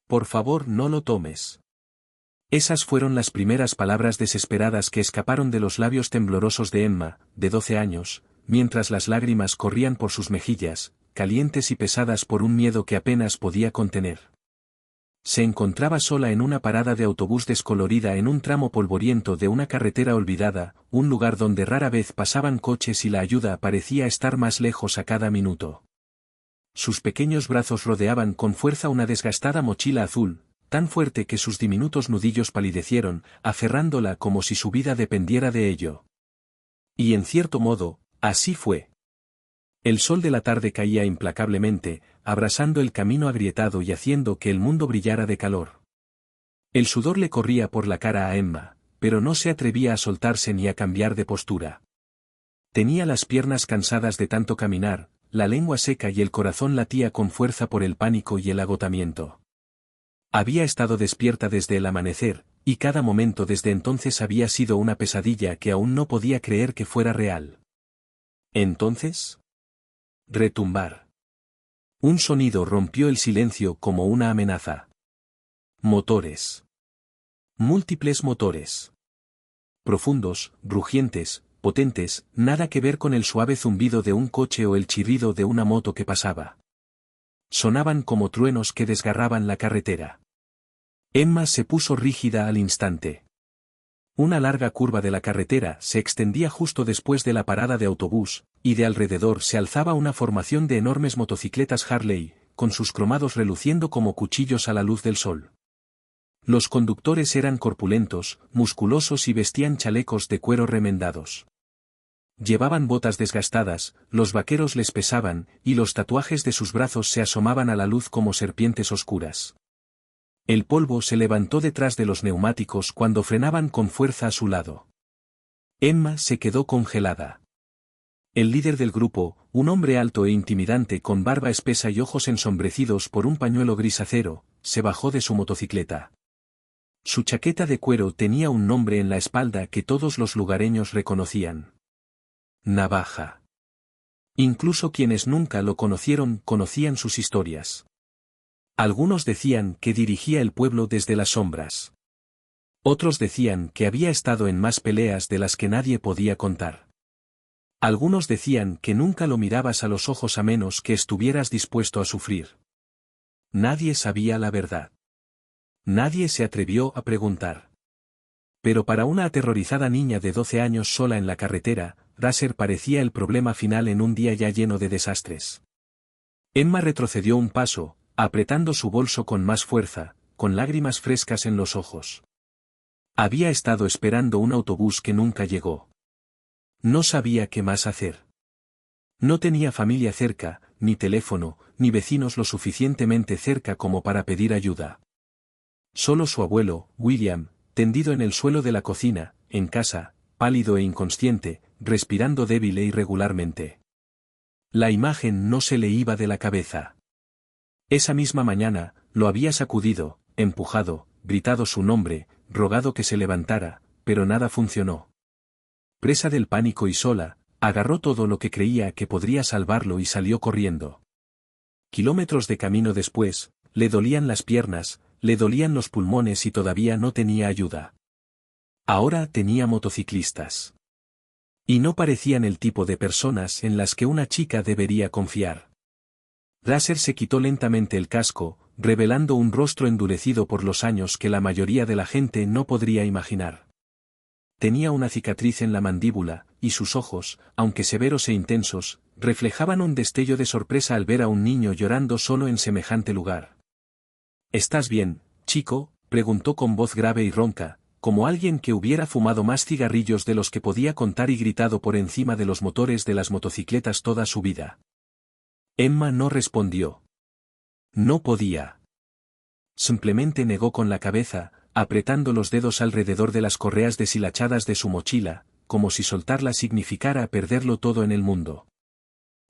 Por favor, no lo tomes. Esas fueron las primeras palabras desesperadas que escaparon de los labios temblorosos de Emma, de 12 años, mientras las lágrimas corrían por sus mejillas, calientes y pesadas por un miedo que apenas podía contener. Se encontraba sola en una parada de autobús descolorida en un tramo polvoriento de una carretera olvidada, un lugar donde rara vez pasaban coches y la ayuda parecía estar más lejos a cada minuto. Sus pequeños brazos rodeaban con fuerza una desgastada mochila azul, tan fuerte que sus diminutos nudillos palidecieron, aferrándola como si su vida dependiera de ello. Y en cierto modo, así fue. El sol de la tarde caía implacablemente, abrasando el camino agrietado y haciendo que el mundo brillara de calor. El sudor le corría por la cara a Emma, pero no se atrevía a soltarse ni a cambiar de postura. Tenía las piernas cansadas de tanto caminar, la lengua seca y el corazón latía con fuerza por el pánico y el agotamiento. Había estado despierta desde el amanecer, y cada momento desde entonces había sido una pesadilla que aún no podía creer que fuera real. Entonces, retumbar. Un sonido rompió el silencio como una amenaza. Motores. Múltiples motores. Profundos, rugientes, potentes, nada que ver con el suave zumbido de un coche o el chirrido de una moto que pasaba. Sonaban como truenos que desgarraban la carretera. Emma se puso rígida al instante. Una larga curva de la carretera se extendía justo después de la parada de autobús, y de alrededor se alzaba una formación de enormes motocicletas Harley, con sus cromados reluciendo como cuchillos a la luz del sol. Los conductores eran corpulentos, musculosos y vestían chalecos de cuero remendados. Llevaban botas desgastadas, los vaqueros les pesaban, y los tatuajes de sus brazos se asomaban a la luz como serpientes oscuras. El polvo se levantó detrás de los neumáticos cuando frenaban con fuerza a su lado. Emma se quedó congelada. El líder del grupo, un hombre alto e intimidante con barba espesa y ojos ensombrecidos por un pañuelo gris acero, se bajó de su motocicleta. Su chaqueta de cuero tenía un nombre en la espalda que todos los lugareños reconocían. Navaja. Incluso quienes nunca lo conocieron conocían sus historias. Algunos decían que dirigía el pueblo desde las sombras. Otros decían que había estado en más peleas de las que nadie podía contar. Algunos decían que nunca lo mirabas a los ojos a menos que estuvieras dispuesto a sufrir. Nadie sabía la verdad. Nadie se atrevió a preguntar. Pero para una aterrorizada niña de 12 años sola en la carretera, Raser parecía el problema final en un día ya lleno de desastres. Emma retrocedió un paso, apretando su bolso con más fuerza, con lágrimas frescas en los ojos. Había estado esperando un autobús que nunca llegó. No sabía qué más hacer. No tenía familia cerca, ni teléfono, ni vecinos lo suficientemente cerca como para pedir ayuda. Solo su abuelo, William, tendido en el suelo de la cocina, en casa, pálido e inconsciente, respirando débil e irregularmente. La imagen no se le iba de la cabeza. Esa misma mañana, lo había sacudido, empujado, gritado su nombre, rogado que se levantara, pero nada funcionó. Presa del pánico y sola, agarró todo lo que creía que podría salvarlo y salió corriendo. Kilómetros de camino después, le dolían las piernas, le dolían los pulmones y todavía no tenía ayuda. Ahora tenía motociclistas. Y no parecían el tipo de personas en las que una chica debería confiar. Raser se quitó lentamente el casco, revelando un rostro endurecido por los años que la mayoría de la gente no podría imaginar. Tenía una cicatriz en la mandíbula, y sus ojos, aunque severos e intensos, reflejaban un destello de sorpresa al ver a un niño llorando solo en semejante lugar. ¿Estás bien, chico?, preguntó con voz grave y ronca, como alguien que hubiera fumado más cigarrillos de los que podía contar y gritado por encima de los motores de las motocicletas toda su vida. Emma no respondió. No podía. Simplemente negó con la cabeza, apretando los dedos alrededor de las correas deshilachadas de su mochila, como si soltarla significara perderlo todo en el mundo.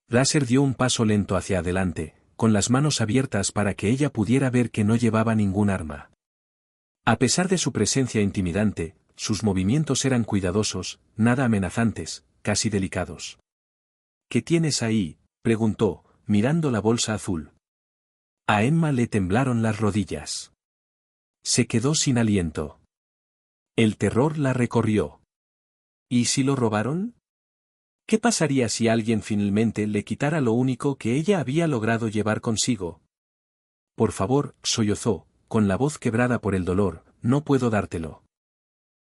Raser dio un paso lento hacia adelante, con las manos abiertas para que ella pudiera ver que no llevaba ningún arma. A pesar de su presencia intimidante, sus movimientos eran cuidadosos, nada amenazantes, casi delicados. ¿Qué tienes ahí?, preguntó, mirando la bolsa azul. A Emma le temblaron las rodillas. Se quedó sin aliento. El terror la recorrió. ¿Y si lo robaron? ¿Qué pasaría si alguien finalmente le quitara lo único que ella había logrado llevar consigo? Por favor, sollozó, con la voz quebrada por el dolor, no puedo dártelo.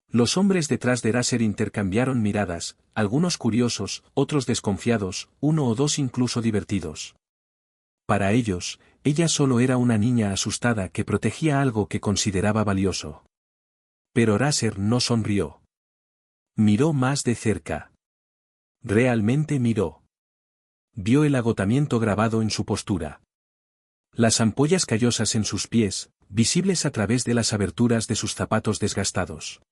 Los hombres detrás de Raser intercambiaron miradas, algunos curiosos, otros desconfiados, uno o dos incluso divertidos. Para ellos, ella solo era una niña asustada que protegía algo que consideraba valioso. Pero Raser no sonrió. Miró más de cerca. Realmente miró. Vio el agotamiento grabado en su postura. Las ampollas callosas en sus pies, visibles a través de las aberturas de sus zapatos desgastados.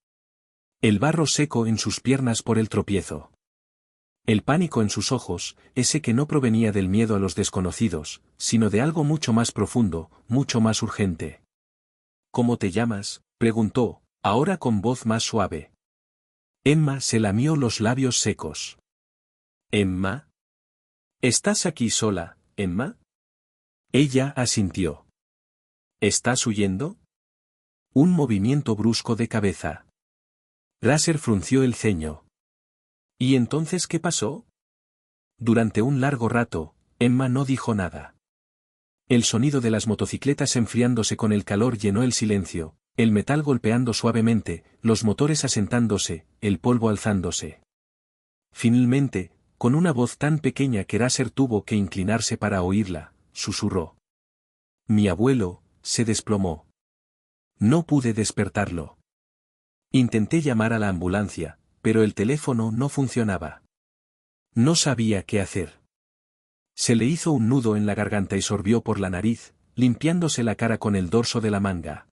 El barro seco en sus piernas por el tropiezo. El pánico en sus ojos, ese que no provenía del miedo a los desconocidos, sino de algo mucho más profundo, mucho más urgente. ¿Cómo te llamas?, preguntó, ahora con voz más suave. Emma se lamió los labios secos. ¿Emma? ¿Estás aquí sola, Emma? Ella asintió. ¿Estás huyendo? Un movimiento brusco de cabeza. Raser frunció el ceño. ¿Y entonces qué pasó? Durante un largo rato, Emma no dijo nada. El sonido de las motocicletas enfriándose con el calor llenó el silencio, el metal golpeando suavemente, los motores asentándose, el polvo alzándose. Finalmente, con una voz tan pequeña que Raser tuvo que inclinarse para oírla, susurró. Mi abuelo, se desplomó. No pude despertarlo. Intenté llamar a la ambulancia, pero el teléfono no funcionaba. No sabía qué hacer. Se le hizo un nudo en la garganta y sorbió por la nariz, limpiándose la cara con el dorso de la manga.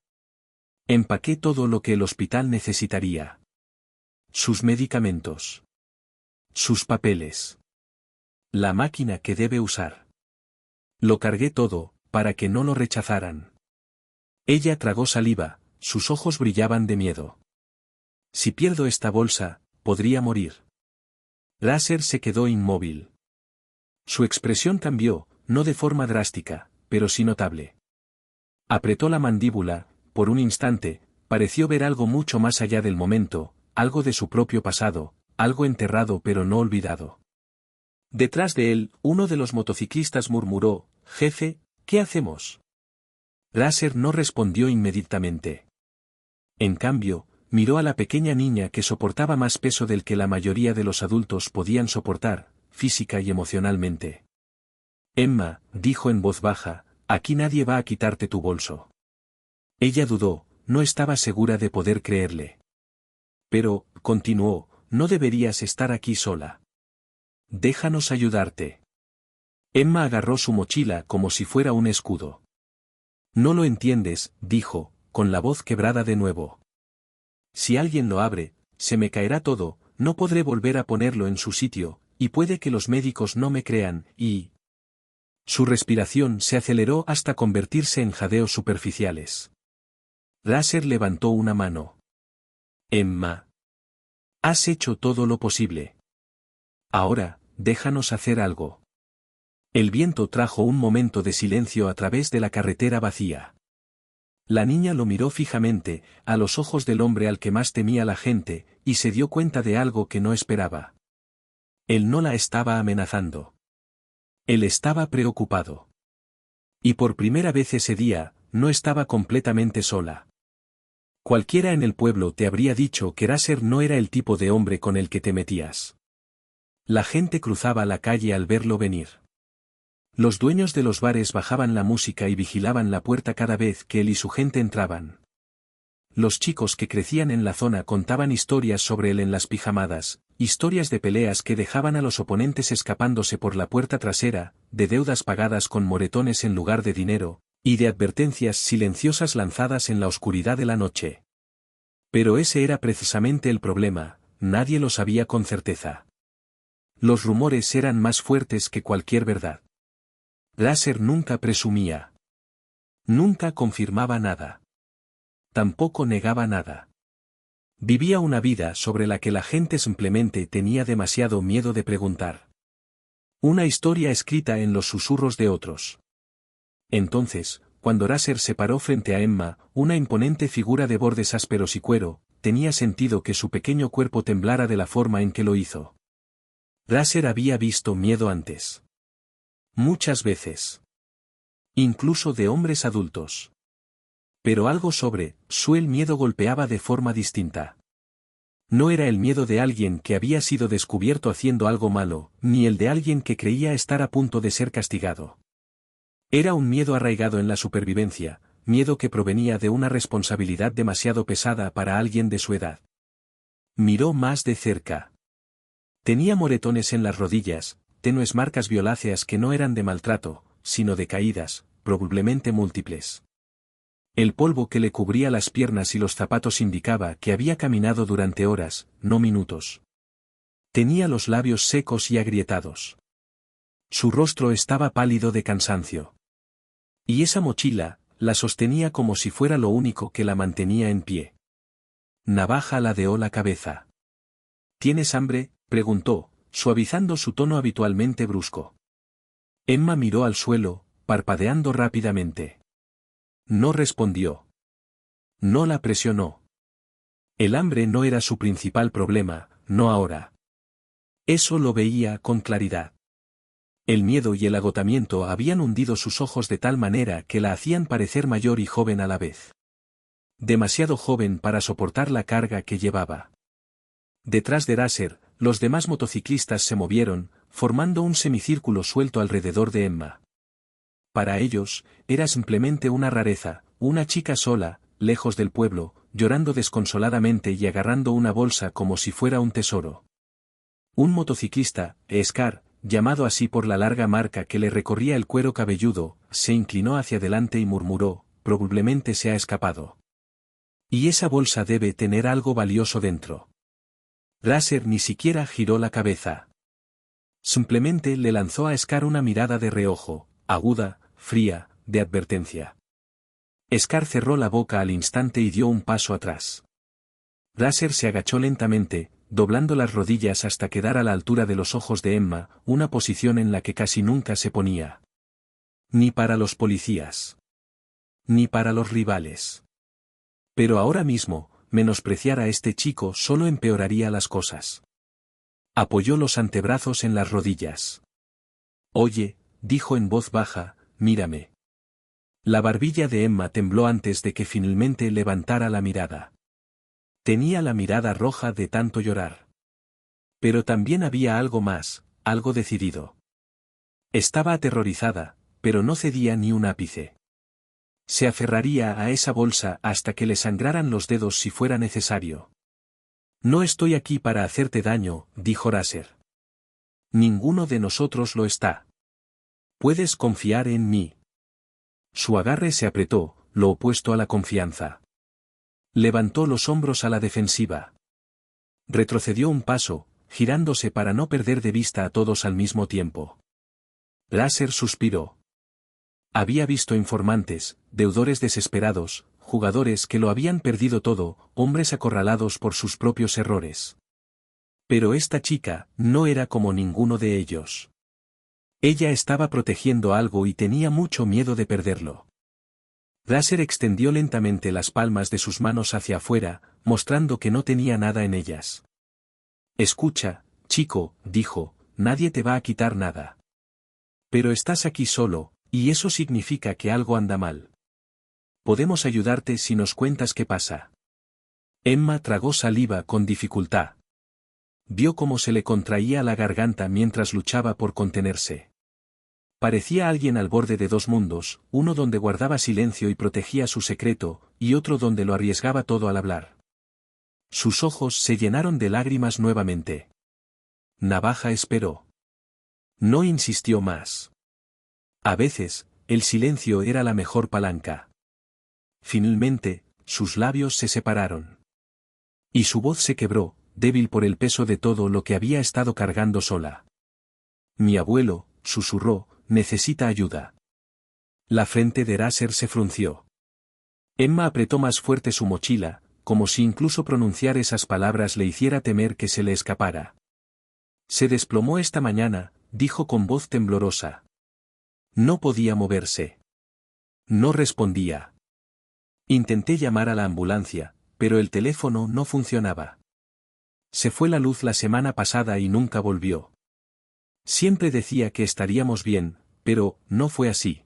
Empaqué todo lo que el hospital necesitaría. Sus medicamentos. Sus papeles. La máquina que debe usar. Lo cargué todo, para que no lo rechazaran. Ella tragó saliva, sus ojos brillaban de miedo. Si pierdo esta bolsa, podría morir. Raser se quedó inmóvil. Su expresión cambió, no de forma drástica, pero sí notable. Apretó la mandíbula, por un instante, pareció ver algo mucho más allá del momento, algo de su propio pasado, algo enterrado pero no olvidado. Detrás de él, uno de los motociclistas murmuró, «Jefe, ¿qué hacemos?» Raser no respondió inmediatamente. En cambio, miró a la pequeña niña que soportaba más peso del que la mayoría de los adultos podían soportar, física y emocionalmente. Emma, dijo en voz baja, aquí nadie va a quitarte tu bolso. Ella dudó, no estaba segura de poder creerle. Pero, continuó, no deberías estar aquí sola. Déjanos ayudarte. Emma agarró su mochila como si fuera un escudo. No lo entiendes, dijo, con la voz quebrada de nuevo. Si alguien lo abre, se me caerá todo, no podré volver a ponerlo en su sitio, y puede que los médicos no me crean, y... Su respiración se aceleró hasta convertirse en jadeos superficiales. Raser levantó una mano. Emma. Has hecho todo lo posible. Ahora, déjanos hacer algo. El viento trajo un momento de silencio a través de la carretera vacía. La niña lo miró fijamente, a los ojos del hombre al que más temía la gente, y se dio cuenta de algo que no esperaba. Él no la estaba amenazando. Él estaba preocupado. Y por primera vez ese día, no estaba completamente sola. Cualquiera en el pueblo te habría dicho que Raser no era el tipo de hombre con el que te metías. La gente cruzaba la calle al verlo venir. Los dueños de los bares bajaban la música y vigilaban la puerta cada vez que él y su gente entraban. Los chicos que crecían en la zona contaban historias sobre él en las pijamadas, historias de peleas que dejaban a los oponentes escapándose por la puerta trasera, de deudas pagadas con moretones en lugar de dinero, y de advertencias silenciosas lanzadas en la oscuridad de la noche. Pero ese era precisamente el problema, nadie lo sabía con certeza. Los rumores eran más fuertes que cualquier verdad. Raser nunca presumía. Nunca confirmaba nada. Tampoco negaba nada. Vivía una vida sobre la que la gente simplemente tenía demasiado miedo de preguntar. Una historia escrita en los susurros de otros. Entonces, cuando Raser se paró frente a Emma, una imponente figura de bordes ásperos y cuero, tenía sentido que su pequeño cuerpo temblara de la forma en que lo hizo. Raser había visto miedo antes. Muchas veces. Incluso de hombres adultos. Pero algo sobre el miedo golpeaba de forma distinta. No era el miedo de alguien que había sido descubierto haciendo algo malo, ni el de alguien que creía estar a punto de ser castigado. Era un miedo arraigado en la supervivencia, miedo que provenía de una responsabilidad demasiado pesada para alguien de su edad. Miró más de cerca. Tenía moretones en las rodillas, tenues marcas violáceas que no eran de maltrato, sino de caídas, probablemente múltiples. El polvo que le cubría las piernas y los zapatos indicaba que había caminado durante horas, no minutos. Tenía los labios secos y agrietados. Su rostro estaba pálido de cansancio. Y esa mochila, la sostenía como si fuera lo único que la mantenía en pie. Navaja ladeó la cabeza. ¿Tienes hambre?, preguntó, suavizando su tono habitualmente brusco. Emma miró al suelo, parpadeando rápidamente. No respondió. No la presionó. El hambre no era su principal problema, no ahora. Eso lo veía con claridad. El miedo y el agotamiento habían hundido sus ojos de tal manera que la hacían parecer mayor y joven a la vez. Demasiado joven para soportar la carga que llevaba. Detrás de Raser, los demás motociclistas se movieron, formando un semicírculo suelto alrededor de Emma. Para ellos, era simplemente una rareza, una chica sola, lejos del pueblo, llorando desconsoladamente y agarrando una bolsa como si fuera un tesoro. Un motociclista, Scar, llamado así por la larga marca que le recorría el cuero cabelludo, se inclinó hacia adelante y murmuró, probablemente se ha escapado. Y esa bolsa debe tener algo valioso dentro. Raser ni siquiera giró la cabeza. Simplemente le lanzó a Scar una mirada de reojo, aguda, fría, de advertencia. Scar cerró la boca al instante y dio un paso atrás. Raser se agachó lentamente, doblando las rodillas hasta quedar a la altura de los ojos de Emma, una posición en la que casi nunca se ponía. Ni para los policías. Ni para los rivales. Pero ahora mismo, menospreciar a este chico solo empeoraría las cosas. Apoyó los antebrazos en las rodillas. Oye, dijo en voz baja, mírame. La barbilla de Emma tembló antes de que finalmente levantara la mirada. Tenía la mirada roja de tanto llorar. Pero también había algo más, algo decidido. Estaba aterrorizada, pero no cedía ni un ápice. Se aferraría a esa bolsa hasta que le sangraran los dedos si fuera necesario. No estoy aquí para hacerte daño, dijo Raser. Ninguno de nosotros lo está. Puedes confiar en mí. Su agarre se apretó, lo opuesto a la confianza. Levantó los hombros a la defensiva. Retrocedió un paso, girándose para no perder de vista a todos al mismo tiempo. Raser suspiró. Había visto informantes, deudores desesperados, jugadores que lo habían perdido todo, hombres acorralados por sus propios errores. Pero esta chica no era como ninguno de ellos. Ella estaba protegiendo algo y tenía mucho miedo de perderlo. Raser extendió lentamente las palmas de sus manos hacia afuera, mostrando que no tenía nada en ellas. Escucha, chico, dijo, nadie te va a quitar nada. Pero estás aquí solo, y eso significa que algo anda mal. Podemos ayudarte si nos cuentas qué pasa. Emma tragó saliva con dificultad. Vio cómo se le contraía la garganta mientras luchaba por contenerse. Parecía alguien al borde de dos mundos, uno donde guardaba silencio y protegía su secreto, y otro donde lo arriesgaba todo al hablar. Sus ojos se llenaron de lágrimas nuevamente. Navaja esperó. No insistió más. A veces, el silencio era la mejor palanca. Finalmente, sus labios se separaron. Y su voz se quebró, débil por el peso de todo lo que había estado cargando sola. Mi abuelo, susurró, necesita ayuda. La frente de Raser se frunció. Emma apretó más fuerte su mochila, como si incluso pronunciar esas palabras le hiciera temer que se le escapara. Se desplomó esta mañana, dijo con voz temblorosa. No podía moverse. No respondía. Intenté llamar a la ambulancia, pero el teléfono no funcionaba. Se fue la luz la semana pasada y nunca volvió. Siempre decía que estaríamos bien, pero no fue así.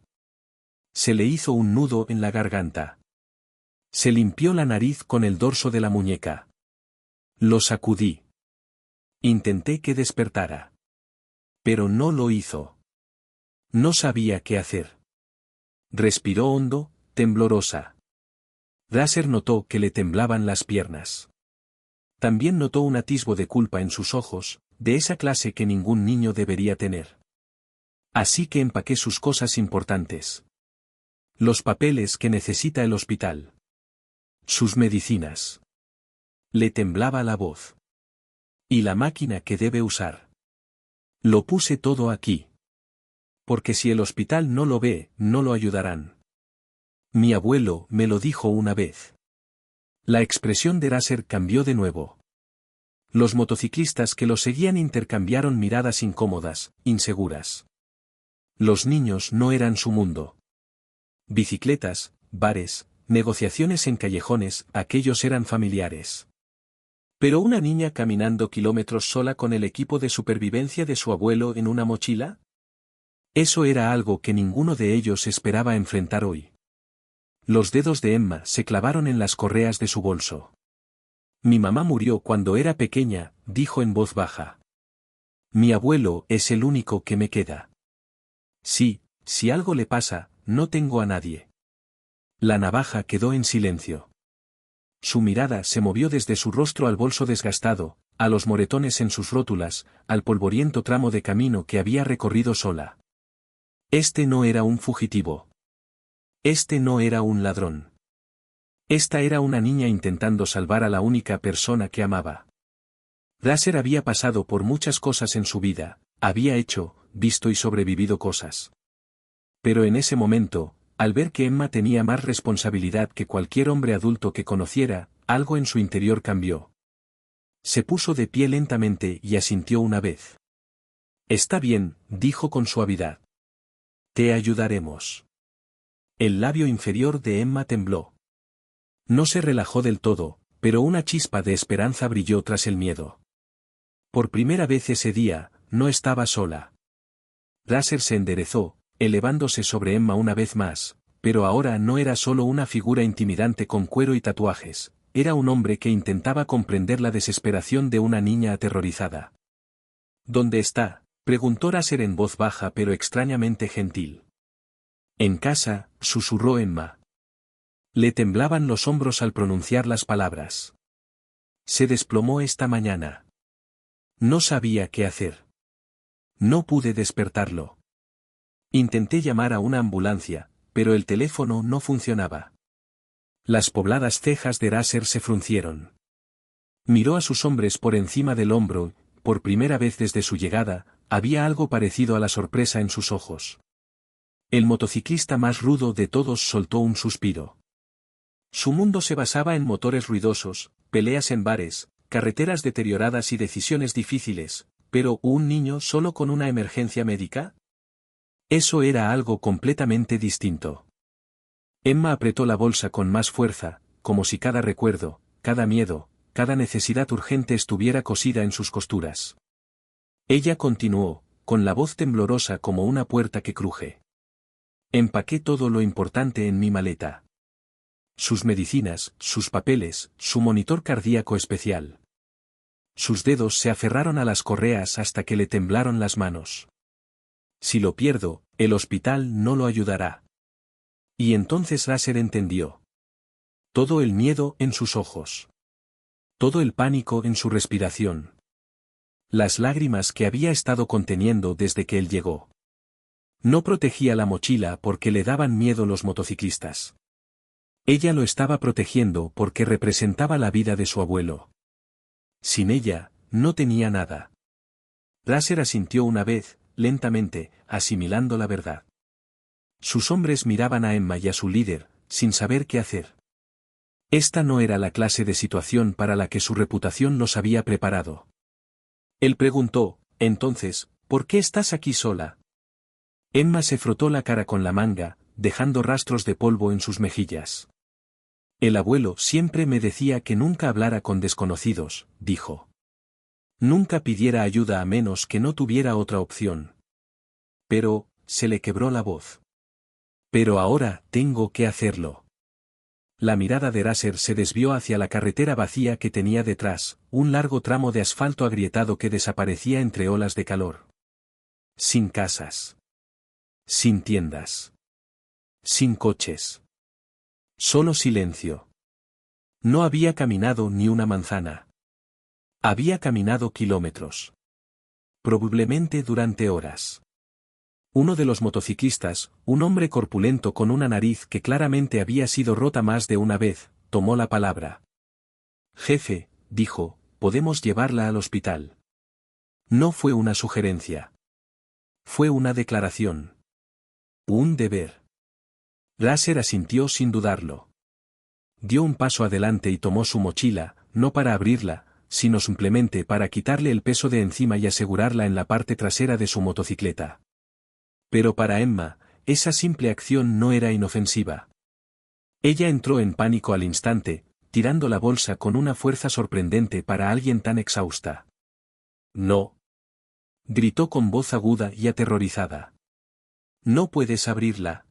Se le hizo un nudo en la garganta. Se limpió la nariz con el dorso de la muñeca. Lo sacudí. Intenté que despertara. Pero no lo hizo. No sabía qué hacer. Respiró hondo, temblorosa. Drasser notó que le temblaban las piernas. También notó un atisbo de culpa en sus ojos, de esa clase que ningún niño debería tener. Así que empaqué sus cosas importantes. Los papeles que necesita el hospital. Sus medicinas. Le temblaba la voz. Y la máquina que debe usar. Lo puse todo aquí. Porque si el hospital no lo ve, no lo ayudarán. Mi abuelo me lo dijo una vez. La expresión de Drasser cambió de nuevo. Los motociclistas que lo seguían intercambiaron miradas incómodas, inseguras. Los niños no eran su mundo. Bicicletas, bares, negociaciones en callejones, aquellos eran familiares. ¿Pero una niña caminando kilómetros sola con el equipo de supervivencia de su abuelo en una mochila? Eso era algo que ninguno de ellos esperaba enfrentar hoy. Los dedos de Emma se clavaron en las correas de su bolso. Mi mamá murió cuando era pequeña, dijo en voz baja. Mi abuelo es el único que me queda. Sí, si algo le pasa, no tengo a nadie. La navaja quedó en silencio. Su mirada se movió desde su rostro al bolso desgastado, a los moretones en sus rótulas, al polvoriento tramo de camino que había recorrido sola. Este no era un fugitivo. Este no era un ladrón. Esta era una niña intentando salvar a la única persona que amaba. Drasser había pasado por muchas cosas en su vida, había hecho, visto y sobrevivido cosas. Pero en ese momento, al ver que Emma tenía más responsabilidad que cualquier hombre adulto que conociera, algo en su interior cambió. Se puso de pie lentamente y asintió una vez. Está bien, dijo con suavidad. Te ayudaremos. El labio inferior de Emma tembló. No se relajó del todo, pero una chispa de esperanza brilló tras el miedo. Por primera vez ese día, no estaba sola. Drasser se enderezó, elevándose sobre Emma una vez más, pero ahora no era solo una figura intimidante con cuero y tatuajes, era un hombre que intentaba comprender la desesperación de una niña aterrorizada. ¿Dónde está?, preguntó Drasser en voz baja pero extrañamente gentil. En casa, susurró Emma. Le temblaban los hombros al pronunciar las palabras. Se desplomó esta mañana. No sabía qué hacer. No pude despertarlo. Intenté llamar a una ambulancia, pero el teléfono no funcionaba. Las pobladas cejas de Drasser se fruncieron. Miró a sus hombres por encima del hombro, por primera vez desde su llegada, había algo parecido a la sorpresa en sus ojos. El motociclista más rudo de todos soltó un suspiro. Su mundo se basaba en motores ruidosos, peleas en bares, carreteras deterioradas y decisiones difíciles, pero ¿un niño solo con una emergencia médica? Eso era algo completamente distinto. Emma apretó la bolsa con más fuerza, como si cada recuerdo, cada miedo, cada necesidad urgente estuviera cosida en sus costuras. Ella continuó, con la voz temblorosa como una puerta que cruje. Empaqué todo lo importante en mi maleta. Sus medicinas, sus papeles, su monitor cardíaco especial. Sus dedos se aferraron a las correas hasta que le temblaron las manos. Si lo pierdo, el hospital no lo ayudará. Y entonces Drasser entendió. Todo el miedo en sus ojos. Todo el pánico en su respiración. Las lágrimas que había estado conteniendo desde que él llegó. No protegía la mochila porque le daban miedo los motociclistas. Ella lo estaba protegiendo porque representaba la vida de su abuelo. Sin ella, no tenía nada. Drasser asintió una vez, lentamente, asimilando la verdad. Sus hombres miraban a Emma y a su líder, sin saber qué hacer. Esta no era la clase de situación para la que su reputación los había preparado. Él preguntó, entonces, ¿por qué estás aquí sola? Emma se frotó la cara con la manga, dejando rastros de polvo en sus mejillas. El abuelo siempre me decía que nunca hablara con desconocidos, dijo. Nunca pidiera ayuda a menos que no tuviera otra opción. Pero, se le quebró la voz. Pero ahora tengo que hacerlo. La mirada de Raser se desvió hacia la carretera vacía que tenía detrás, un largo tramo de asfalto agrietado que desaparecía entre olas de calor. Sin casas. Sin tiendas. Sin coches. Solo silencio. No había caminado ni una manzana. Había caminado kilómetros. Probablemente durante horas. Uno de los motociclistas, un hombre corpulento con una nariz que claramente había sido rota más de una vez, tomó la palabra. Jefe, dijo, podemos llevarla al hospital. No fue una sugerencia. Fue una declaración. Un deber. Raser asintió sin dudarlo. Dio un paso adelante y tomó su mochila, no para abrirla, sino simplemente para quitarle el peso de encima y asegurarla en la parte trasera de su motocicleta. Pero para Emma, esa simple acción no era inofensiva. Ella entró en pánico al instante, tirando la bolsa con una fuerza sorprendente para alguien tan exhausta. No. Gritó con voz aguda y aterrorizada. No puedes abrirla.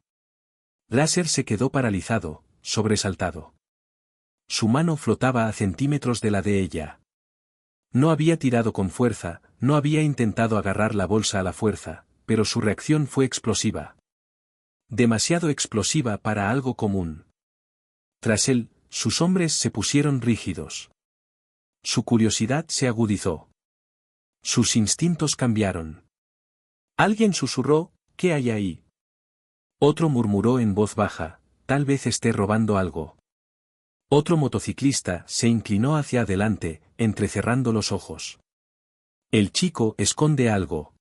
Raser se quedó paralizado, sobresaltado. Su mano flotaba a centímetros de la de ella. No había tirado con fuerza, no había intentado agarrar la bolsa a la fuerza, pero su reacción fue explosiva. Demasiado explosiva para algo común. Tras él, sus hombres se pusieron rígidos. Su curiosidad se agudizó. Sus instintos cambiaron. Alguien susurró, ¿qué hay ahí? Otro murmuró en voz baja, tal vez esté robando algo. Otro motociclista se inclinó hacia adelante, entrecerrando los ojos. El chico esconde algo.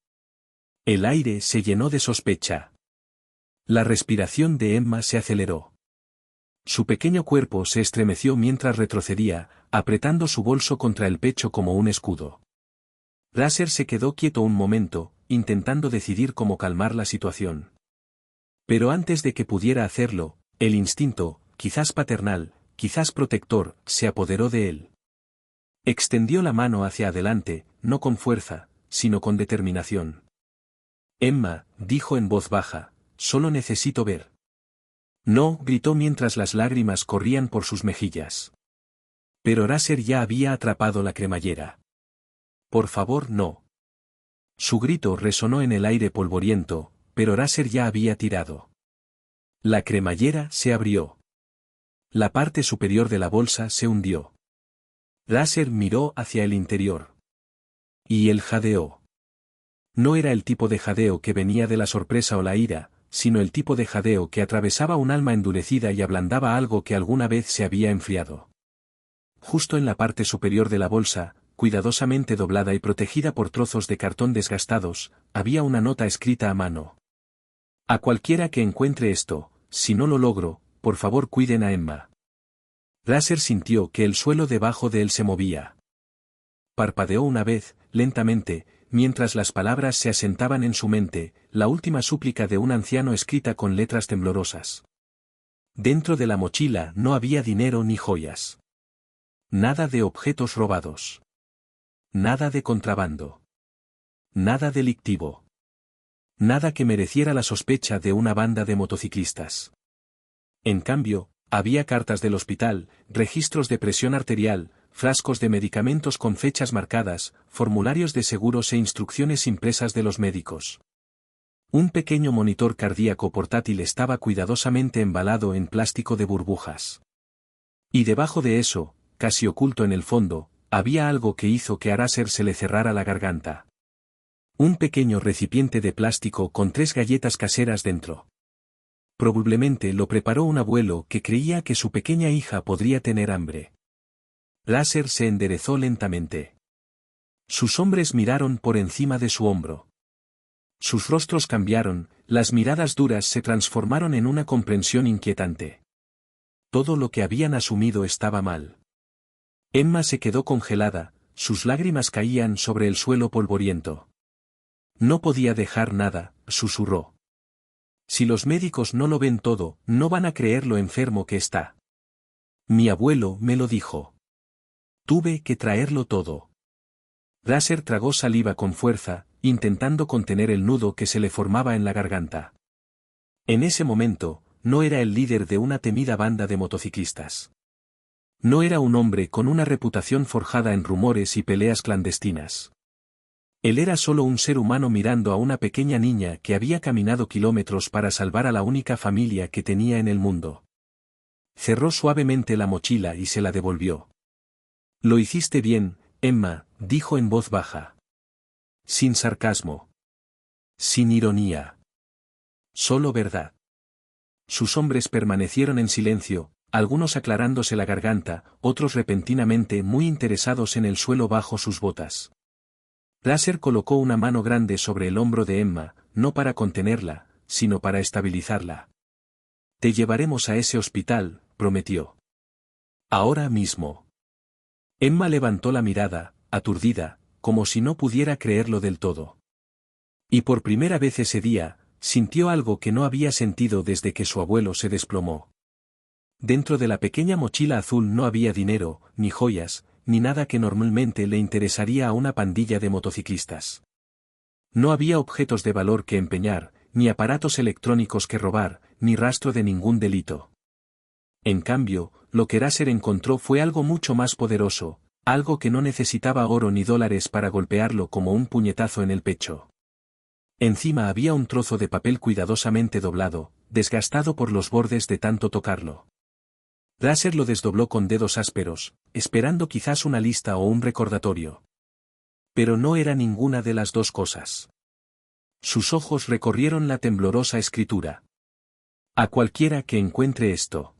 El aire se llenó de sospecha. La respiración de Emma se aceleró. Su pequeño cuerpo se estremeció mientras retrocedía, apretando su bolso contra el pecho como un escudo. Raser se quedó quieto un momento, intentando decidir cómo calmar la situación. Pero antes de que pudiera hacerlo, el instinto, quizás paternal, quizás protector, se apoderó de él. Extendió la mano hacia adelante, no con fuerza, sino con determinación. Emma, dijo en voz baja, solo necesito ver. No, gritó mientras las lágrimas corrían por sus mejillas. Pero Raser ya había atrapado la cremallera. Por favor, no. Su grito resonó en el aire polvoriento, pero Raser ya había tirado. La cremallera se abrió. La parte superior de la bolsa se hundió. Raser miró hacia el interior. Y él jadeó. No era el tipo de jadeo que venía de la sorpresa o la ira, sino el tipo de jadeo que atravesaba un alma endurecida y ablandaba algo que alguna vez se había enfriado. Justo en la parte superior de la bolsa, cuidadosamente doblada y protegida por trozos de cartón desgastados, había una nota escrita a mano. A cualquiera que encuentre esto, si no lo logro, por favor cuiden a Emma. Raser sintió que el suelo debajo de él se movía. Parpadeó una vez, lentamente, mientras las palabras se asentaban en su mente, la última súplica de un anciano escrita con letras temblorosas. Dentro de la mochila no había dinero ni joyas. Nada de objetos robados. Nada de contrabando. Nada delictivo. Nada que mereciera la sospecha de una banda de motociclistas. En cambio, había cartas del hospital, registros de presión arterial, frascos de medicamentos con fechas marcadas, formularios de seguros e instrucciones impresas de los médicos. Un pequeño monitor cardíaco portátil estaba cuidadosamente embalado en plástico de burbujas. Y debajo de eso, casi oculto en el fondo, había algo que hizo que a Raser se le cerrara la garganta. Un pequeño recipiente de plástico con 3 galletas caseras dentro. Probablemente lo preparó un abuelo que creía que su pequeña hija podría tener hambre. Raser se enderezó lentamente. Sus hombres miraron por encima de su hombro. Sus rostros cambiaron, las miradas duras se transformaron en una comprensión inquietante. Todo lo que habían asumido estaba mal. Emma se quedó congelada, sus lágrimas caían sobre el suelo polvoriento. No podía dejar nada, susurró. Si los médicos no lo ven todo, no van a creer lo enfermo que está. Mi abuelo me lo dijo. Tuve que traerlo todo. Raser tragó saliva con fuerza, intentando contener el nudo que se le formaba en la garganta. En ese momento, no era el líder de una temida banda de motociclistas. No era un hombre con una reputación forjada en rumores y peleas clandestinas. Él era solo un ser humano mirando a una pequeña niña que había caminado kilómetros para salvar a la única familia que tenía en el mundo. Cerró suavemente la mochila y se la devolvió. Lo hiciste bien, Emma, dijo en voz baja. Sin sarcasmo. Sin ironía. Solo verdad. Sus hombres permanecieron en silencio, algunos aclarándose la garganta, otros repentinamente muy interesados en el suelo bajo sus botas. Raser colocó una mano grande sobre el hombro de Emma, no para contenerla, sino para estabilizarla. Te llevaremos a ese hospital, prometió. Ahora mismo. Emma levantó la mirada, aturdida, como si no pudiera creerlo del todo. Y por primera vez ese día, sintió algo que no había sentido desde que su abuelo se desplomó. Dentro de la pequeña mochila azul no había dinero, ni joyas, ni nada que normalmente le interesaría a una pandilla de motociclistas. No había objetos de valor que empeñar, ni aparatos electrónicos que robar, ni rastro de ningún delito. En cambio, lo que Raser encontró fue algo mucho más poderoso, algo que no necesitaba oro ni dólares para golpearlo como un puñetazo en el pecho. Encima había un trozo de papel cuidadosamente doblado, desgastado por los bordes de tanto tocarlo. Raser lo desdobló con dedos ásperos, esperando quizás una lista o un recordatorio. Pero no era ninguna de las dos cosas. Sus ojos recorrieron la temblorosa escritura. A cualquiera que encuentre esto.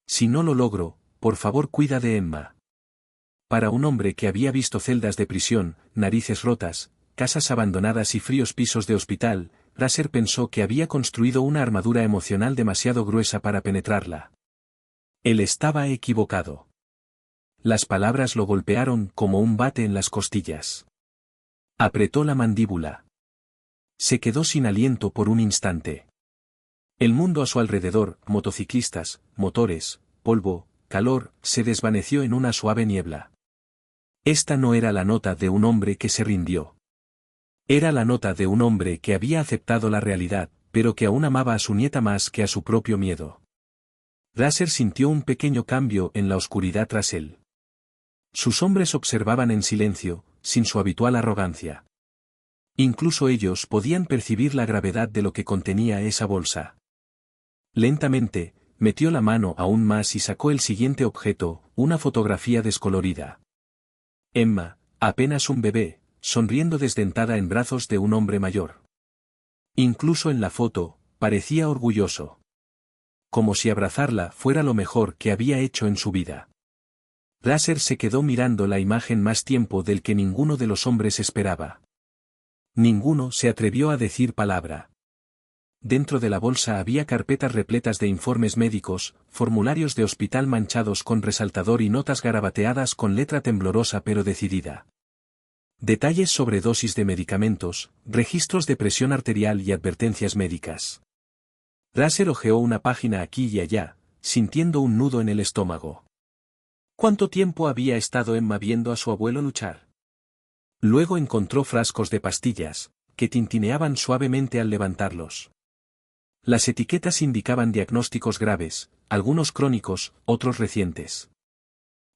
Si no lo logro, por favor cuida de Emma. Para un hombre que había visto celdas de prisión, narices rotas, casas abandonadas y fríos pisos de hospital, Raser pensó que había construido una armadura emocional demasiado gruesa para penetrarla. Él estaba equivocado. Las palabras lo golpearon como un bate en las costillas. Apretó la mandíbula. Se quedó sin aliento por un instante. El mundo a su alrededor, motociclistas, motores, polvo, calor, se desvaneció en una suave niebla. Esta no era la nota de un hombre que se rindió. Era la nota de un hombre que había aceptado la realidad, pero que aún amaba a su nieta más que a su propio miedo. Raser sintió un pequeño cambio en la oscuridad tras él. Sus hombres observaban en silencio, sin su habitual arrogancia. Incluso ellos podían percibir la gravedad de lo que contenía esa bolsa. Lentamente, metió la mano aún más y sacó el siguiente objeto, una fotografía descolorida. Emma, apenas un bebé, sonriendo desdentada en brazos de un hombre mayor. Incluso en la foto, parecía orgulloso. Como si abrazarla fuera lo mejor que había hecho en su vida. Raser se quedó mirando la imagen más tiempo del que ninguno de los hombres esperaba. Ninguno se atrevió a decir palabra. Dentro de la bolsa había carpetas repletas de informes médicos, formularios de hospital manchados con resaltador y notas garabateadas con letra temblorosa pero decidida. Detalles sobre dosis de medicamentos, registros de presión arterial y advertencias médicas. Raser hojeó una página aquí y allá, sintiendo un nudo en el estómago. ¿Cuánto tiempo había estado Emma viendo a su abuelo luchar? Luego encontró frascos de pastillas, que tintineaban suavemente al levantarlos. Las etiquetas indicaban diagnósticos graves, algunos crónicos, otros recientes.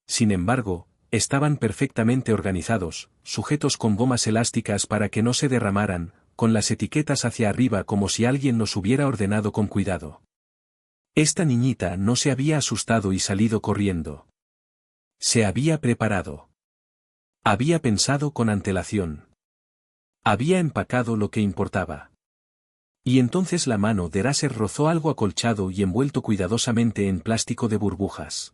Sin embargo, estaban perfectamente organizados, sujetos con gomas elásticas para que no se derramaran, con las etiquetas hacia arriba como si alguien los hubiera ordenado con cuidado. Esta niñita no se había asustado y salido corriendo. Se había preparado. Había pensado con antelación. Había empacado lo que importaba. Y entonces la mano de Raser rozó algo acolchado y envuelto cuidadosamente en plástico de burbujas.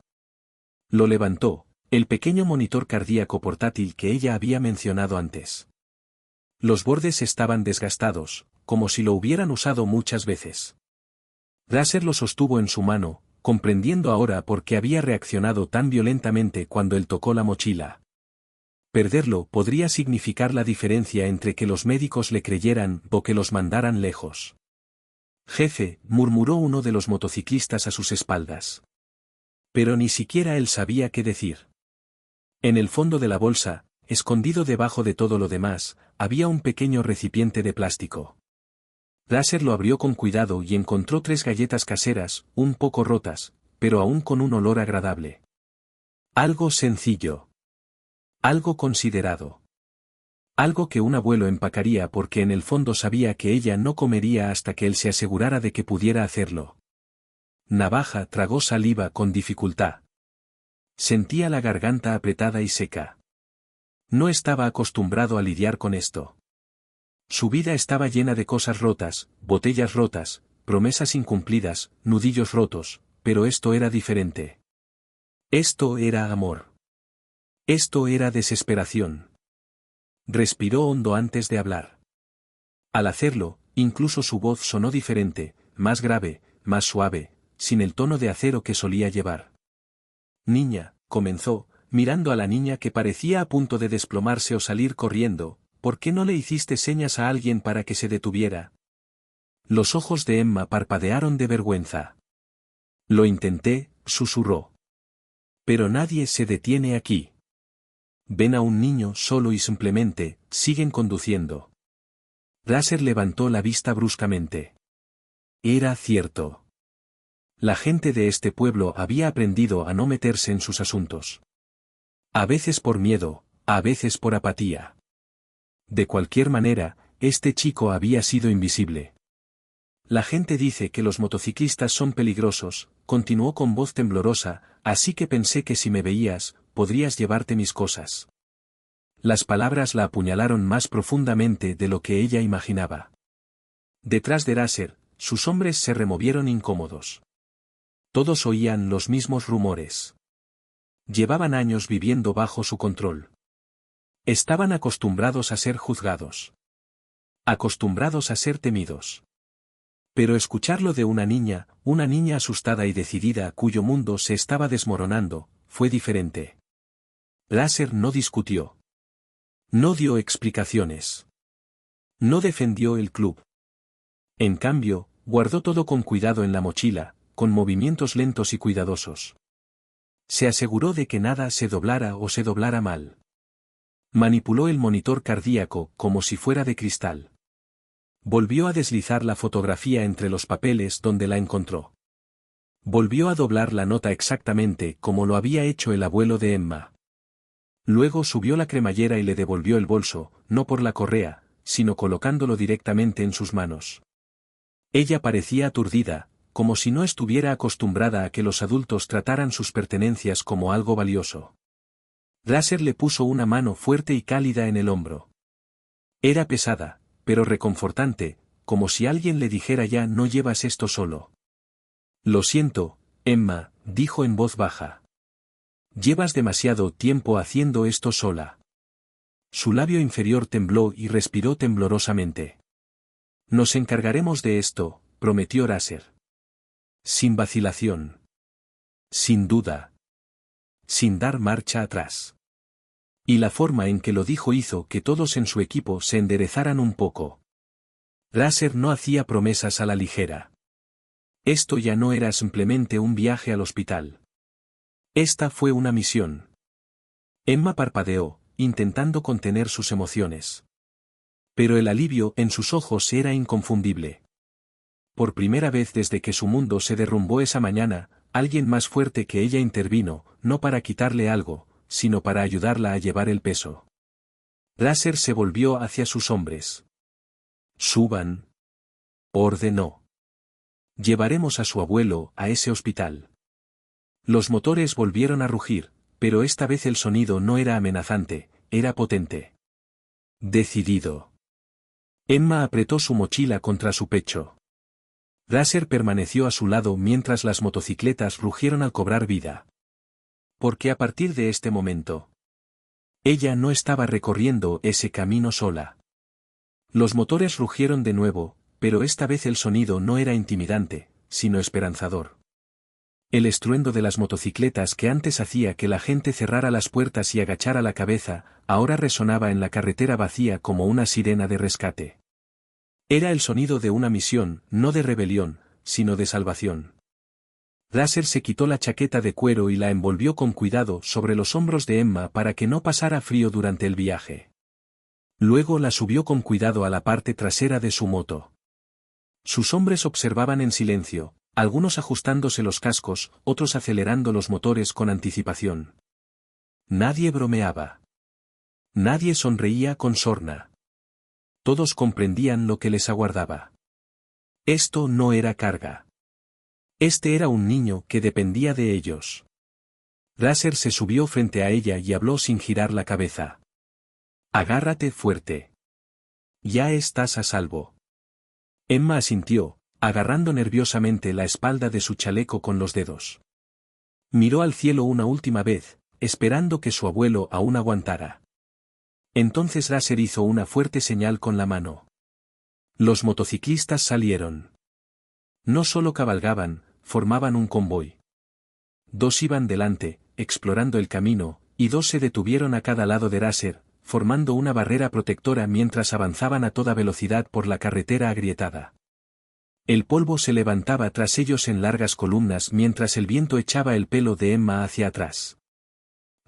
Lo levantó, el pequeño monitor cardíaco portátil que ella había mencionado antes. Los bordes estaban desgastados, como si lo hubieran usado muchas veces. Raser lo sostuvo en su mano, comprendiendo ahora por qué había reaccionado tan violentamente cuando él tocó la mochila. Perderlo podría significar la diferencia entre que los médicos le creyeran o que los mandaran lejos. Jefe, murmuró uno de los motociclistas a sus espaldas. Pero ni siquiera él sabía qué decir. En el fondo de la bolsa, escondido debajo de todo lo demás, había un pequeño recipiente de plástico. Láser lo abrió con cuidado y encontró 3 galletas caseras, un poco rotas, pero aún con un olor agradable. Algo sencillo. Algo considerado. Algo que un abuelo empacaría porque en el fondo sabía que ella no comería hasta que él se asegurara de que pudiera hacerlo. Navaja tragó saliva con dificultad. Sentía la garganta apretada y seca. No estaba acostumbrado a lidiar con esto. Su vida estaba llena de cosas rotas, botellas rotas, promesas incumplidas, nudillos rotos, pero esto era diferente. Esto era amor. Esto era desesperación. Respiró hondo antes de hablar. Al hacerlo, incluso su voz sonó diferente, más grave, más suave, sin el tono de acero que solía llevar. Niña, comenzó, mirando a la niña que parecía a punto de desplomarse o salir corriendo, ¿por qué no le hiciste señas a alguien para que se detuviera? Los ojos de Emma parpadearon de vergüenza. Lo intenté, susurró. Pero nadie se detiene aquí. Ven a un niño solo y simplemente, siguen conduciendo. Láser levantó la vista bruscamente. Era cierto. La gente de este pueblo había aprendido a no meterse en sus asuntos. A veces por miedo, a veces por apatía. De cualquier manera, este chico había sido invisible. La gente dice que los motociclistas son peligrosos, continuó con voz temblorosa, así que pensé que si me veías, podrías llevarte mis cosas. Las palabras la apuñalaron más profundamente de lo que ella imaginaba. Detrás de Láser, sus hombres se removieron incómodos. Todos oían los mismos rumores. Llevaban años viviendo bajo su control. Estaban acostumbrados a ser juzgados. Acostumbrados a ser temidos. Pero escucharlo de una niña asustada y decidida cuyo mundo se estaba desmoronando, fue diferente. Láser no discutió. No dio explicaciones. No defendió el club. En cambio, guardó todo con cuidado en la mochila, con movimientos lentos y cuidadosos. Se aseguró de que nada se doblara o se doblara mal. Manipuló el monitor cardíaco como si fuera de cristal. Volvió a deslizar la fotografía entre los papeles donde la encontró. Volvió a doblar la nota exactamente como lo había hecho el abuelo de Emma. Luego subió la cremallera y le devolvió el bolso, no por la correa, sino colocándolo directamente en sus manos. Ella parecía aturdida, como si no estuviera acostumbrada a que los adultos trataran sus pertenencias como algo valioso. Láser le puso una mano fuerte y cálida en el hombro. Era pesada, pero reconfortante, como si alguien le dijera ya no llevas esto solo. Lo siento, Emma, dijo en voz baja. Llevas demasiado tiempo haciendo esto sola. Su labio inferior tembló y respiró temblorosamente. Nos encargaremos de esto, prometió Láser. Sin vacilación. Sin duda. Sin dar marcha atrás. Y la forma en que lo dijo hizo que todos en su equipo se enderezaran un poco. Láser no hacía promesas a la ligera. Esto ya no era simplemente un viaje al hospital. Esta fue una misión. Emma parpadeó, intentando contener sus emociones. Pero el alivio en sus ojos era inconfundible. Por primera vez desde que su mundo se derrumbó esa mañana, alguien más fuerte que ella intervino, no para quitarle algo, sino para ayudarla a llevar el peso. Láser se volvió hacia sus hombres. Suban. Ordenó. Llevaremos a su abuelo a ese hospital. Los motores volvieron a rugir, pero esta vez el sonido no era amenazante, era potente. Decidido. Emma apretó su mochila contra su pecho. Láser permaneció a su lado mientras las motocicletas rugieron al cobrar vida. Porque a partir de este momento, ella no estaba recorriendo ese camino sola. Los motores rugieron de nuevo, pero esta vez el sonido no era intimidante, sino esperanzador. El estruendo de las motocicletas que antes hacía que la gente cerrara las puertas y agachara la cabeza, ahora resonaba en la carretera vacía como una sirena de rescate. Era el sonido de una misión, no de rebelión, sino de salvación. Raser se quitó la chaqueta de cuero y la envolvió con cuidado sobre los hombros de Emma para que no pasara frío durante el viaje. Luego la subió con cuidado a la parte trasera de su moto. Sus hombres observaban en silencio, algunos ajustándose los cascos, otros acelerando los motores con anticipación. Nadie bromeaba. Nadie sonreía con sorna. Todos comprendían lo que les aguardaba. Esto no era carga. Este era un niño que dependía de ellos. Raser se subió frente a ella y habló sin girar la cabeza. Agárrate fuerte. Ya estás a salvo. Emma asintió, agarrando nerviosamente la espalda de su chaleco con los dedos. Miró al cielo una última vez, esperando que su abuelo aún aguantara. Entonces Raser hizo una fuerte señal con la mano. Los motociclistas salieron. No solo cabalgaban, formaban un convoy. 2 iban delante, explorando el camino, y 2 se detuvieron a cada lado de Raser, formando una barrera protectora mientras avanzaban a toda velocidad por la carretera agrietada. El polvo se levantaba tras ellos en largas columnas mientras el viento echaba el pelo de Emma hacia atrás.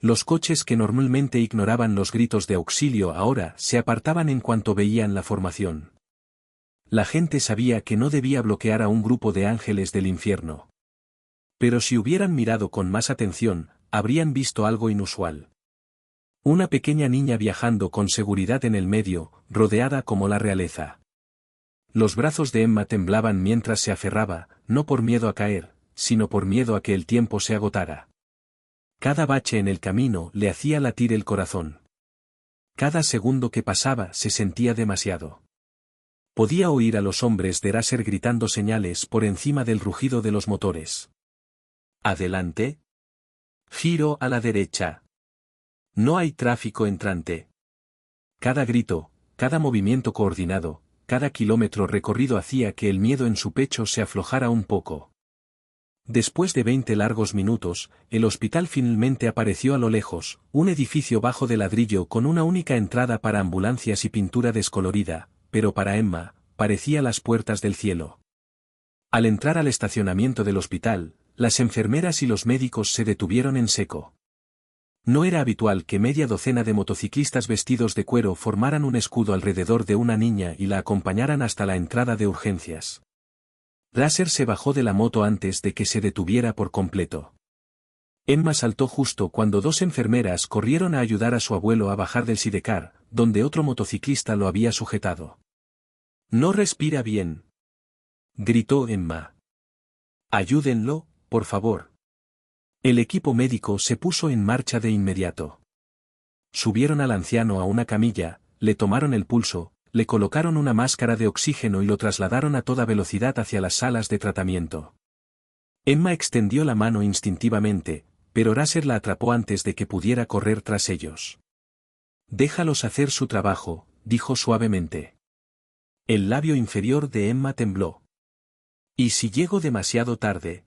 Los coches que normalmente ignoraban los gritos de auxilio ahora se apartaban en cuanto veían la formación. La gente sabía que no debía bloquear a un grupo de ángeles del infierno. Pero si hubieran mirado con más atención, habrían visto algo inusual. Una pequeña niña viajando con seguridad en el medio, rodeada como la realeza. Los brazos de Emma temblaban mientras se aferraba, no por miedo a caer, sino por miedo a que el tiempo se agotara. Cada bache en el camino le hacía latir el corazón. Cada segundo que pasaba se sentía demasiado. Podía oír a los hombres de Raser gritando señales por encima del rugido de los motores. Adelante. Giro a la derecha. No hay tráfico entrante. Cada grito, cada movimiento coordinado, cada kilómetro recorrido hacía que el miedo en su pecho se aflojara un poco. Después de 20 largos minutos, el hospital finalmente apareció a lo lejos, un edificio bajo de ladrillo con una única entrada para ambulancias y pintura descolorida, pero para Emma, parecía las puertas del cielo. Al entrar al estacionamiento del hospital, las enfermeras y los médicos se detuvieron en seco. No era habitual que media docena de motociclistas vestidos de cuero formaran un escudo alrededor de una niña y la acompañaran hasta la entrada de urgencias. Raser se bajó de la moto antes de que se detuviera por completo. Emma saltó justo cuando 2 enfermeras corrieron a ayudar a su abuelo a bajar del sidecar, donde otro motociclista lo había sujetado. «No respira bien», gritó Emma. «Ayúdenlo, por favor». El equipo médico se puso en marcha de inmediato. Subieron al anciano a una camilla, le tomaron el pulso, le colocaron una máscara de oxígeno y lo trasladaron a toda velocidad hacia las salas de tratamiento. Emma extendió la mano instintivamente, pero Raser la atrapó antes de que pudiera correr tras ellos. «Déjalos hacer su trabajo», dijo suavemente. El labio inferior de Emma tembló. «¿Y si llego demasiado tarde?»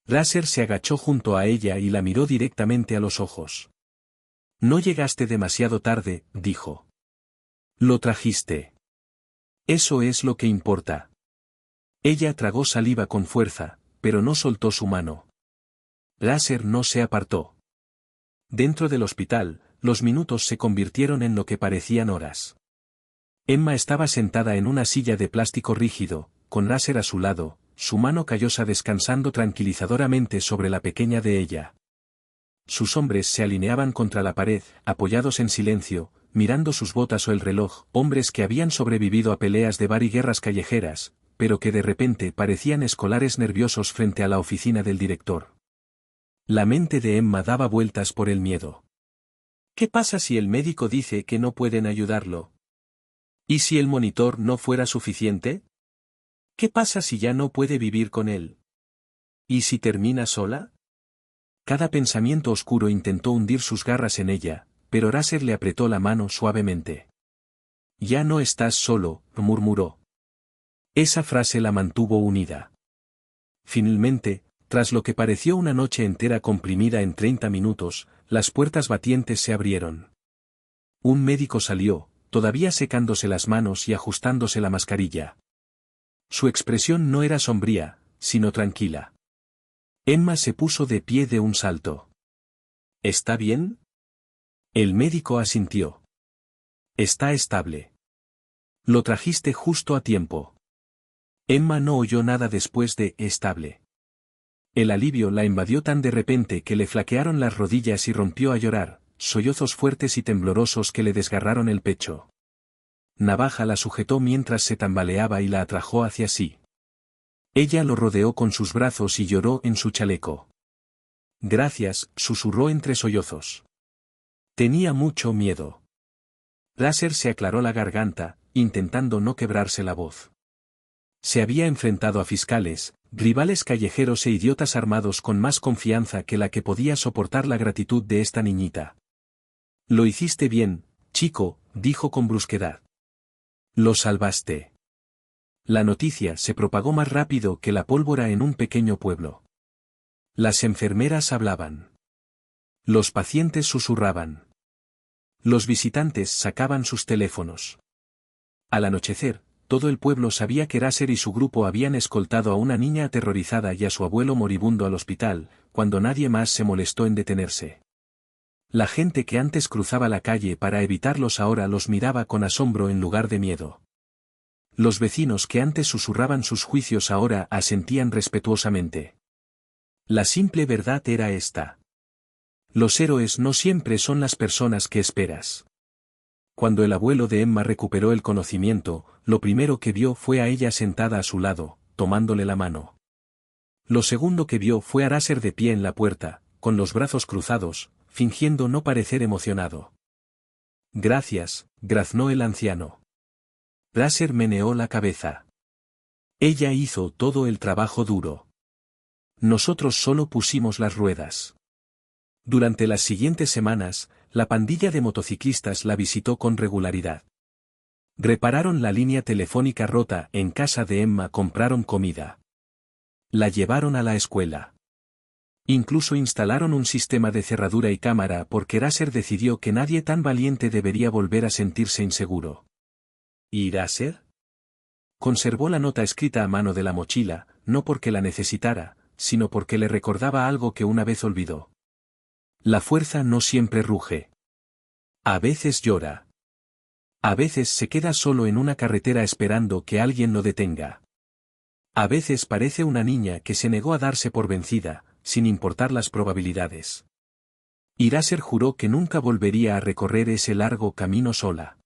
Raser se agachó junto a ella y la miró directamente a los ojos. «No llegaste demasiado tarde», dijo. «Lo trajiste. Eso es lo que importa». Ella tragó saliva con fuerza, pero no soltó su mano. Raser no se apartó. Dentro del hospital, los minutos se convirtieron en lo que parecían horas. Emma estaba sentada en una silla de plástico rígido, con Raser a su lado, su mano callosa descansando tranquilizadoramente sobre la pequeña de ella. Sus hombres se alineaban contra la pared, apoyados en silencio, mirando sus botas o el reloj, hombres que habían sobrevivido a peleas de bar y guerras callejeras, pero que de repente parecían escolares nerviosos frente a la oficina del director. La mente de Emma daba vueltas por el miedo. ¿Qué pasa si el médico dice que no pueden ayudarlo? ¿Y si el monitor no fuera suficiente? ¿Qué pasa si ya no puede vivir con él? ¿Y si termina sola? Cada pensamiento oscuro intentó hundir sus garras en ella, pero Raser le apretó la mano suavemente. «Ya no estás solo», murmuró. Esa frase la mantuvo unida. Finalmente, tras lo que pareció una noche entera comprimida en 30 minutos, las puertas batientes se abrieron. Un médico salió, todavía secándose las manos y ajustándose la mascarilla. Su expresión no era sombría, sino tranquila. Emma se puso de pie de un salto. ¿Está bien? El médico asintió. Está estable. Lo trajiste justo a tiempo. Emma no oyó nada después de estable. El alivio la invadió tan de repente que le flaquearon las rodillas y rompió a llorar, sollozos fuertes y temblorosos que le desgarraron el pecho. Navaja la sujetó mientras se tambaleaba y la atrajo hacia sí. Ella lo rodeó con sus brazos y lloró en su chaleco. Gracias, susurró entre sollozos. Tenía mucho miedo. Lasser se aclaró la garganta, intentando no quebrarse la voz. Se había enfrentado a fiscales, rivales callejeros e idiotas armados con más confianza que la que podía soportar la gratitud de esta niñita. Lo hiciste bien, chico, dijo con brusquedad. Lo salvaste. La noticia se propagó más rápido que la pólvora en un pequeño pueblo. Las enfermeras hablaban. Los pacientes susurraban. Los visitantes sacaban sus teléfonos. Al anochecer, todo el pueblo sabía que Lasser y su grupo habían escoltado a una niña aterrorizada y a su abuelo moribundo al hospital, cuando nadie más se molestó en detenerse. La gente que antes cruzaba la calle para evitarlos ahora los miraba con asombro en lugar de miedo. Los vecinos que antes susurraban sus juicios ahora asentían respetuosamente. La simple verdad era esta. Los héroes no siempre son las personas que esperas. Cuando el abuelo de Emma recuperó el conocimiento, lo primero que vio fue a ella sentada a su lado, tomándole la mano. Lo segundo que vio fue a Lasser de pie en la puerta, con los brazos cruzados, fingiendo no parecer emocionado. Gracias, graznó el anciano. Lasser meneó la cabeza. Ella hizo todo el trabajo duro. Nosotros solo pusimos las ruedas. Durante las siguientes semanas, la pandilla de motociclistas la visitó con regularidad. Repararon la línea telefónica rota en casa de Emma, compraron comida. La llevaron a la escuela. Incluso instalaron un sistema de cerradura y cámara porque Lasser decidió que nadie tan valiente debería volver a sentirse inseguro. ¿Y Lasser? Conservó la nota escrita a mano de la mochila, no porque la necesitara, sino porque le recordaba algo que una vez olvidó. La fuerza no siempre ruge. A veces llora. A veces se queda solo en una carretera esperando que alguien lo detenga. A veces parece una niña que se negó a darse por vencida, sin importar las probabilidades. Y Lasser juró que nunca volvería a recorrer ese largo camino sola.